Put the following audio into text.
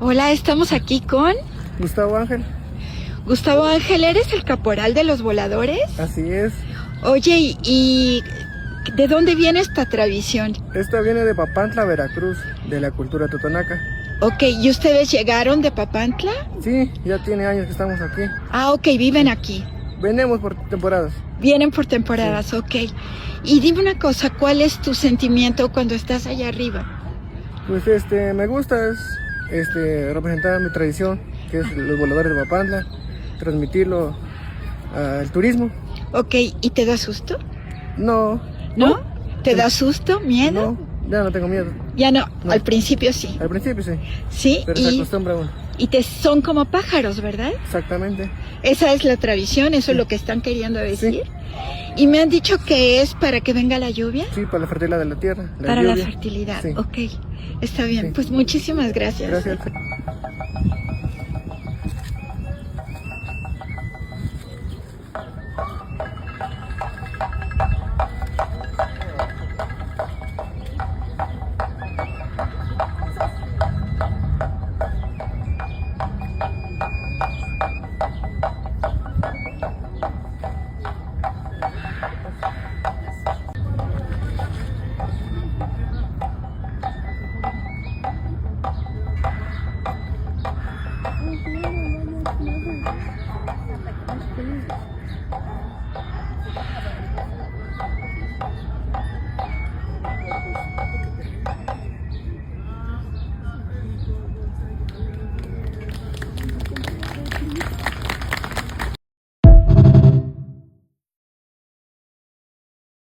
Hola, estamos aquí con Gustavo Ángel. Gustavo Ángel. ¿Eres el caporal de los voladores? Así es. Oye, ¿y de dónde viene esta tradición? Esta viene de Papantla, Veracruz, de la cultura totonaca. Ok, ¿y ustedes llegaron de Papantla? Sí, ya tiene años que estamos aquí. Ah, ok, viven aquí. Venimos por temporadas. Vienen por temporadas, Sí. ok. Y dime una cosa, ¿cuál es tu sentimiento cuando estás allá arriba? Pues me gusta representar mi tradición, que es los voladores de Papantla, transmitirlo al turismo. Ok, ¿y te da susto? No. ¿No? ¿Te da susto? ¿Miedo? No, ya no tengo miedo. Ya no, No. al principio sí. Al principio sí, Sí, pero se acostumbra uno. y te son como pájaros, ¿verdad? Exactamente. Esa es la tradición, eso es lo que están queriendo decir. Y me han dicho que es para que venga la lluvia. Sí, para la fertilidad de la tierra. Para lluvia. la fertilidad, Sí. ok. Está bien, Sí. pues muchísimas gracias. Gracias.